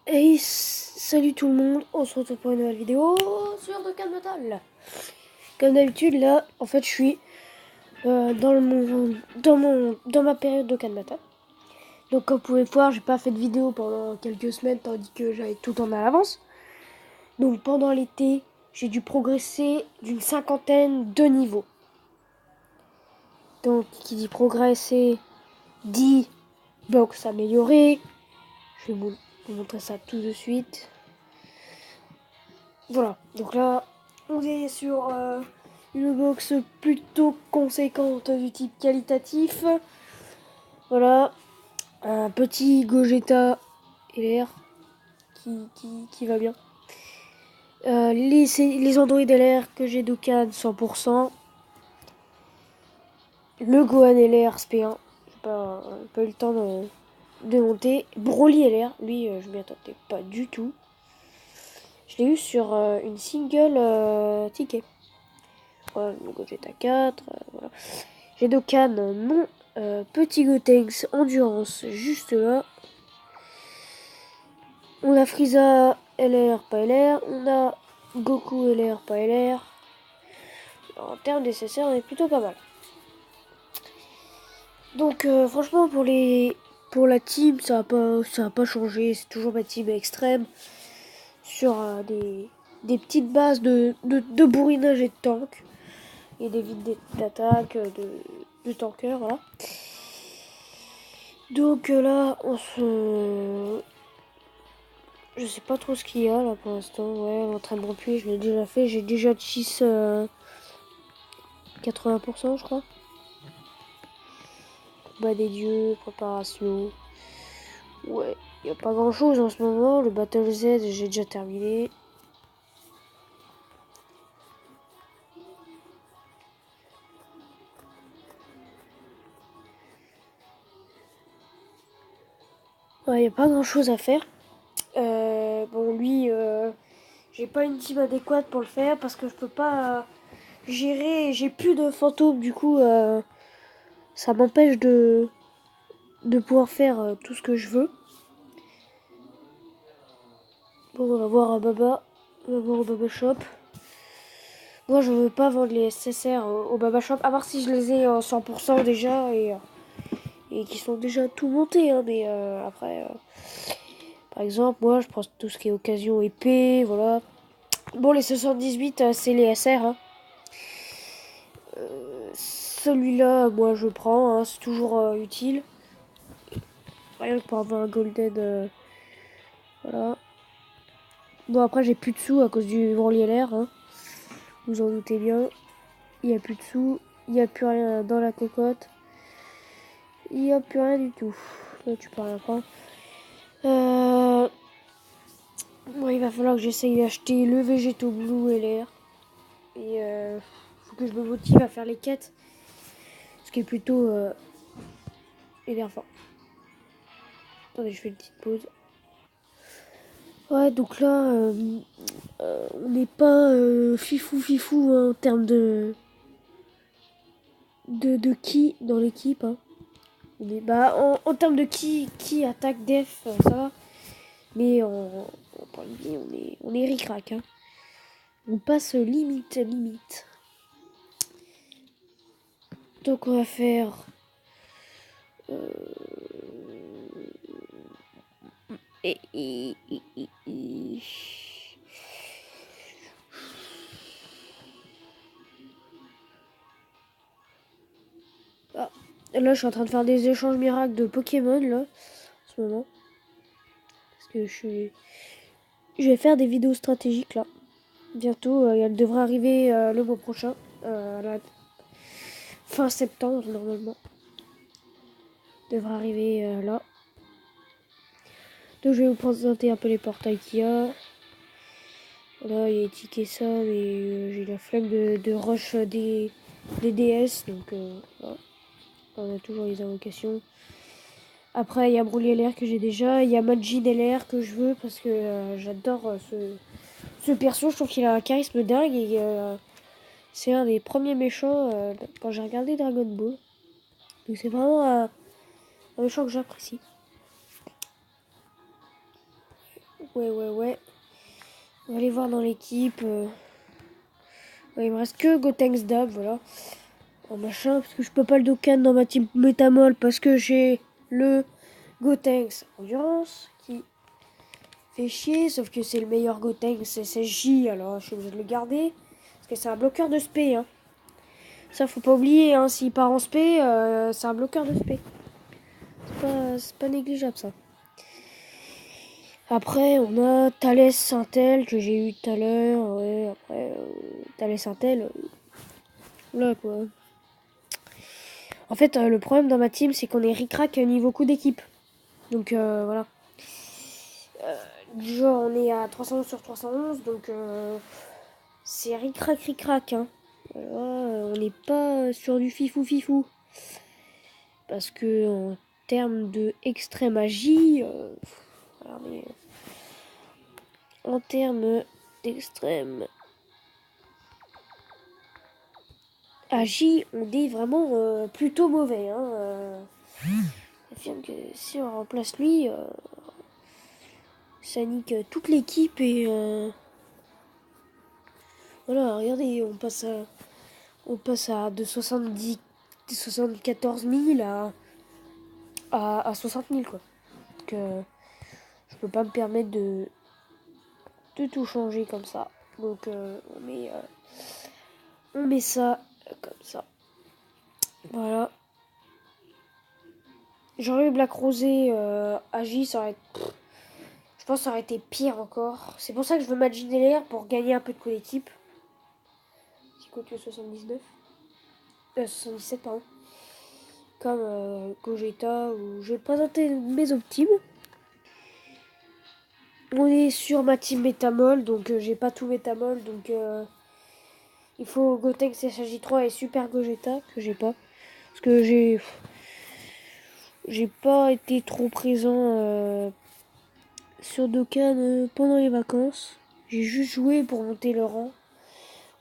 Hey, salut tout le monde, on se retrouve pour une nouvelle vidéo sur Dokkan Metal. Comme d'habitude, là, en fait, je suis dans ma période Dokkan Metal. Donc, comme vous pouvez voir, j'ai pas fait de vidéo pendant quelques semaines, tandis que j'avais tout en avance. Donc, pendant l'été, j'ai dû progresser d'une cinquantaine de niveaux. Donc, qui dit progresser, dit box améliorée. Je vais vous montrer ça tout de suite. Voilà, donc là, on est sur une box plutôt conséquente du type qualitatif. Voilà, un petit Gogeta LR qui va bien. Les Android LR que j'ai Dokkan 100%. Le Gohan LR SP1. J'ai pas eu le temps de monter. Broly LR, lui, je m'y attendais pas du tout. Je l'ai eu sur une single ticket. Voilà, le Gogeta 4, voilà. J'ai Dokkan, non. Petit Gotenks, Endurance, juste là. On a Frieza, LR, pas LR. On a Goku, LR, pas LR. En termes nécessaires, on est plutôt pas mal. Donc, franchement, pour la team, ça va pas changé. C'est toujours ma team extrême. Sur des petites bases de bourrinage et de tank. Et des vides d'attaque, de tanker, voilà. Donc là, je sais pas trop ce qu'il y a là pour l'instant. Ouais, l'entraînement puis je l'ai déjà fait. J'ai déjà cheese 80% je crois. Combat des dieux, préparation. Ouais, il n'y a pas grand chose en ce moment. Le Battle Z, j'ai déjà terminé. Ouais, il n'y a pas grand chose à faire. Bon, lui, j'ai pas une team adéquate pour le faire parce que je peux pas gérer. J'ai plus de fantômes, du coup, ça m'empêche de pouvoir faire tout ce que je veux. Bon, on va voir un Baba. On va voir au Baba Shop. Moi, je veux pas vendre les SSR au Baba Shop, à part si je les ai en 100% déjà et qui sont déjà tout montés. Hein, mais après, par exemple, moi, je prends tout ce qui est occasion épée, voilà. Bon, les 78, c'est les SR. Hein. Celui-là, moi, je prends. Hein, c'est toujours utile. Rien que pour avoir un golden. Voilà. Bon, après, j'ai plus de sous à cause du Broly LR. Hein. Vous en doutez bien. Il n'y a plus de sous. Il n'y a plus rien dans la cocotte. Il n'y a plus rien du tout. Là, tu peux rien prendre. Bon, il va falloir que j'essaye d'acheter le Végéto Blue LR. Et faut que je me motive à faire les quêtes. Ce qui est plutôt énervant. Attendez, je fais une petite pause. Ouais, donc là, on n'est pas fifou hein, en termes de qui dans l'équipe. Hein. On est, en termes de qui attaque def, ça va. Mais en point de vie, on est ric-rac. Hein. On passe limite. Donc on va faire... Ah, là, je suis en train de faire des échanges miracles de Pokémon, là, en ce moment. Parce que je vais faire des vidéos stratégiques, là. Bientôt, elle devrait arriver le mois prochain. Fin septembre, normalement. Devrait arriver là. Donc, je vais vous présenter un peu les portails qu'il y a. Voilà, il y a étiqueté ça, mais j'ai la flemme de rush des DS, donc voilà. On a toujours les invocations. Après, il y a Broly LR que j'ai déjà. Il y a Majin LR que je veux parce que j'adore ce perso. Je trouve qu'il a un charisme dingue et c'est un des premiers méchants quand j'ai regardé Dragon Ball. Donc c'est vraiment un méchant que j'apprécie. Ouais. On va aller voir dans l'équipe. Ouais, il me reste que Gotenks Dab, voilà. En machin, parce que je peux pas le Dokkan dans ma team Métamol parce que j'ai le Gotenks Endurance qui fait chier, sauf que c'est le meilleur Gotenks SSJ, alors je suis obligé de le garder. Parce que c'est un bloqueur de spé, hein. Ça, faut pas oublier, hein, s'il part en spé, c'est un bloqueur de spé. C'est pas négligeable, ça. Après, on a Thales Intel que j'ai eu tout à l'heure. Ouais, après, Thales Intel. Là, quoi. En fait, le problème dans ma team, c'est qu'on est ric-rac niveau coup d'équipe. Donc, voilà. Genre, on est à 311 sur 311, donc c'est ric-rac, hein. Voilà, on n'est pas sur du fifou. Parce que en termes de extrême magie, voilà, mais en termes d'extrême magie, on est vraiment plutôt mauvais. Hein, affirme que si on remplace lui, ça nique toute l'équipe et voilà, regardez, on passe à de 70, 74 000 à 60 000 quoi. Donc je peux pas me permettre de tout changer comme ça. Donc on met ça comme ça. Voilà. J'aurais eu Black Rosé Agi, ça aurait été, je pense que ça aurait été pire encore. C'est pour ça que je veux match l'air pour gagner un peu de collectif. Qui coûte le 79. 77 pardon. Comme Gogeta où je vais présenter mes optimes. On est sur ma team Métamol, donc j'ai pas tout Métamol, donc il faut Gotenks SJ3 et Super Gogeta que j'ai pas. Parce que j'ai pas été trop présent sur Dokkan pendant les vacances. J'ai juste joué pour monter le rang.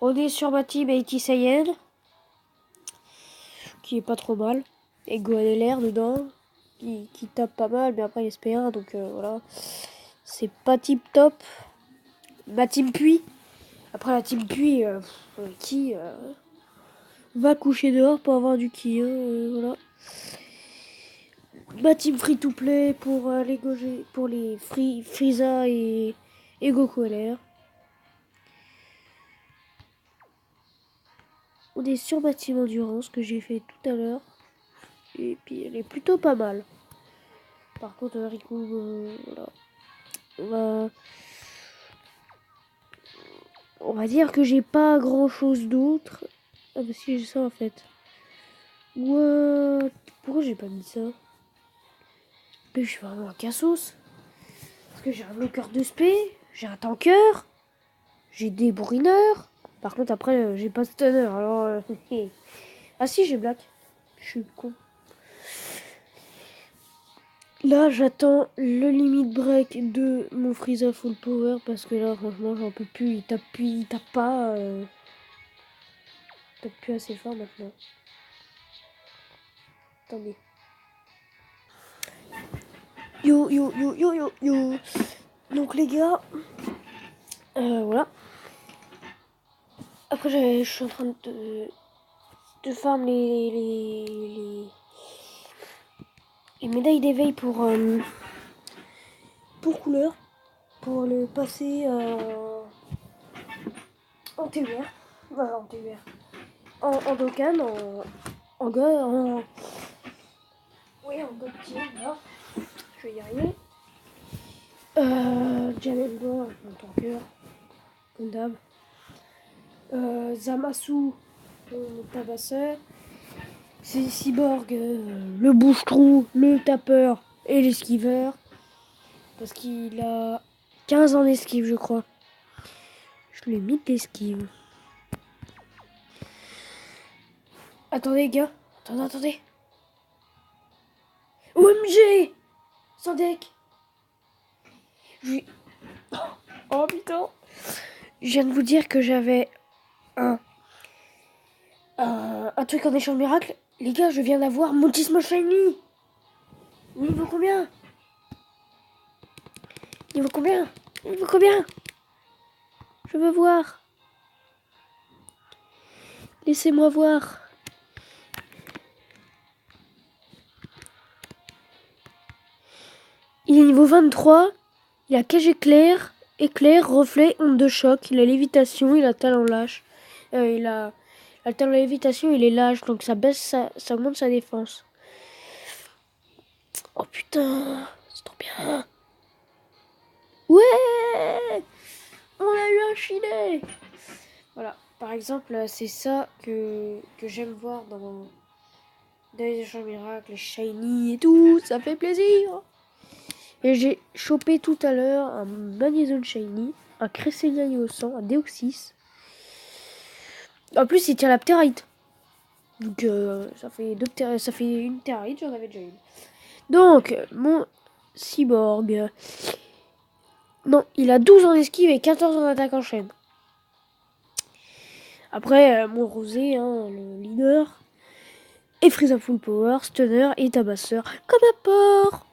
On est sur ma team Haiti Saiyan, qui est pas trop mal. Et Gohan dedans, qui tape pas mal, mais après il est SP1, donc voilà. C'est pas tip top. Ma team Puy. Après la team Puy, qui va coucher dehors pour avoir du ki, hein, voilà. Ma team free to play pour les Frieza et Goku LR. On est sur ma team endurance que j'ai fait tout à l'heure. Et puis elle est plutôt pas mal. Par contre Riku, voilà. On va dire que j'ai pas grand chose d'autre. Ah bah si j'ai ça en fait. What? Pourquoi j'ai pas mis ça? Mais je suis vraiment un cassos. Parce que j'ai un bloqueur de spé, j'ai un tanker, j'ai des bourrineurs. Par contre après j'ai pas de stunner. Alors ah si j'ai black. Je suis con. Là j'attends le limit break de mon Frieza full power parce que là franchement j'en peux plus. Il tape pas. Il tape plus assez fort maintenant. Attendez. Yo. Donc les gars, voilà. Après je suis en train de farm les médailles d'éveil pour couleur. Pour le passer en TUR. Voilà, en TUR. En Dokkan, oui, en Dokkan, là. Je vais y arriver. Janemba, mon tanker, comme d'hab. Zamasu, mon tabasseur. C'est Cyborg, le bouche-trou, le tapeur et l'esquiveur. Parce qu'il a 15 ans d'esquive, je crois. Je lui ai mis de l'esquive. Attendez, gars. Attendez. OMG! Sans deck! Oh putain! Je viens de vous dire que j'avais un truc en échange miracle. Les gars, je viens d'avoir Montismo Shiny! Il vaut combien? Il veut combien? Je veux voir. Laissez-moi voir. Il est niveau 23. Il a cage éclair, reflet, onde de choc. Il a lévitation, il a talent lâche. Il a talent lévitation, il est lâche. Donc ça baisse, ça augmente sa défense. Oh putain, c'est trop bien. Ouais, on a eu un filet. Voilà, par exemple, c'est ça que j'aime voir dans les échanges miracles, les shiny et tout. Ça fait plaisir. Et j'ai chopé tout à l'heure un Magnézone Shiny, un Cresselia niveau 100, un Deoxys. En plus, il tient la Ptérite. Donc, ça fait une Ptérite, j'en avais déjà une. Donc, mon Cyborg. Non, il a 12 en esquive et 14 en attaque en chaîne. Après, mon Rosé, hein, le leader. Et Frieza Full Power, Stunner et Tabasseur comme apport.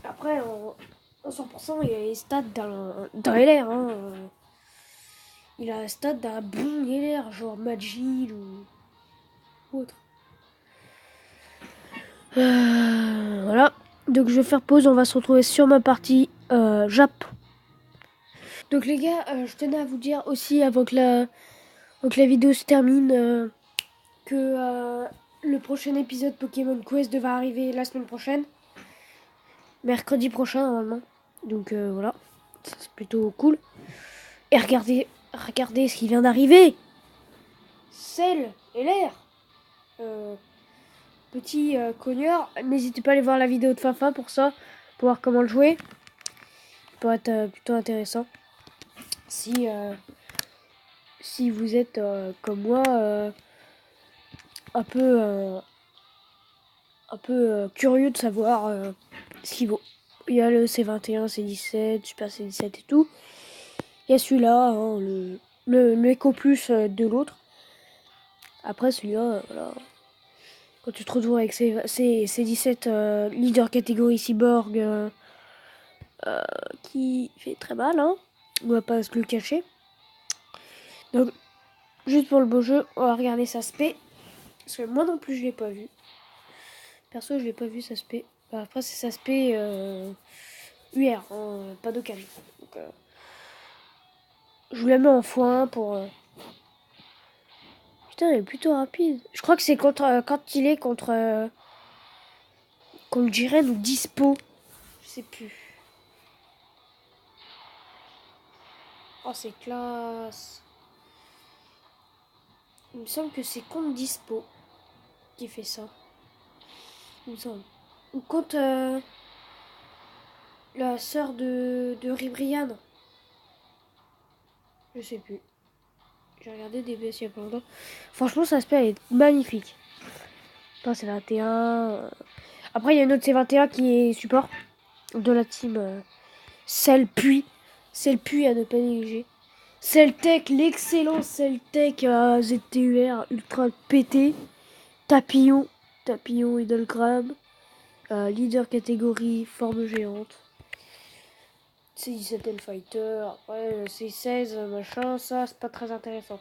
Après, en 100%, il a les stats d'un LR. Hein. Il a les stats d'un bon LR, genre Magil ou autre. Voilà. Donc je vais faire pause, on va se retrouver sur ma partie Jap. Donc les gars, je tenais à vous dire aussi avant que la vidéo se termine que le prochain épisode Pokémon Quest devait arriver la semaine prochaine. Mercredi prochain normalement. Donc voilà, c'est plutôt cool. Et regardez ce qui vient d'arriver. Celle et l'air. Petit cogneur. N'hésitez pas à aller voir la vidéo de Fafa pour ça, pour voir comment le jouer. Ça peut être plutôt intéressant. Si vous êtes comme moi, un peu curieux de savoir ce qu'il vaut. Il y a le C21, C17, Super C17 et tout. Il y a celui-là, hein, le Eco Plus de l'autre. Après celui-là, voilà. Quand tu te retrouves avec ces 17 leader catégorie cyborg qui fait très mal, hein. On va pas se le cacher. Donc, juste pour le beau jeu, on va regarder sa spé. Parce que moi non plus, je l'ai pas vu. Perso, je l'ai pas vu sa spé. Après, c'est sa spé UR, hein, pas d'occasion. Donc, je vous la mets en x1 pour... Putain, elle est plutôt rapide. Je crois que c'est quand il est contre Jiren ou Dispo. Je sais plus. Oh, c'est classe. Il me semble que c'est contre Dispo qui fait ça. Il me semble. Ou contre la sœur de Ribrian. Je sais plus. J'ai regardé des BS il y a pas longtemps. Franchement, ça se est magnifique. Putain, c'est 21. Après, il y a une autre C21 qui est support de la team Cell Puis à ne pas négliger. Celtech, l'excellent Celtech ZTUR ultra pété. Tapillon Idolgram. Leader catégorie forme géante. C'est 17 Fighter. Après, c'est 16 machin. Ça, c'est pas très intéressant.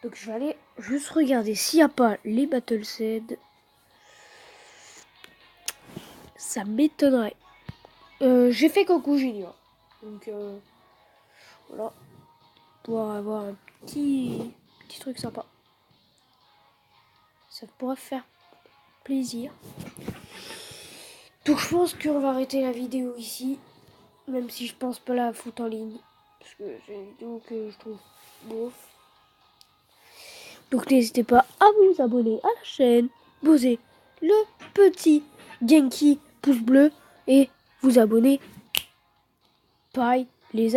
Donc, je vais aller juste regarder s'il n'y a pas les Battle Ced. Ça m'étonnerait. J'ai fait Goku Junior. Donc, voilà. Pour avoir un petit truc sympa. Ça pourrait faire plaisir. Donc je pense qu'on va arrêter la vidéo ici. Même si je pense pas la foutre en ligne. Parce que c'est une vidéo que je trouve bof. Donc n'hésitez pas à vous abonner à la chaîne. Posez le petit Genki pouce bleu. Et vous abonner. Pareil les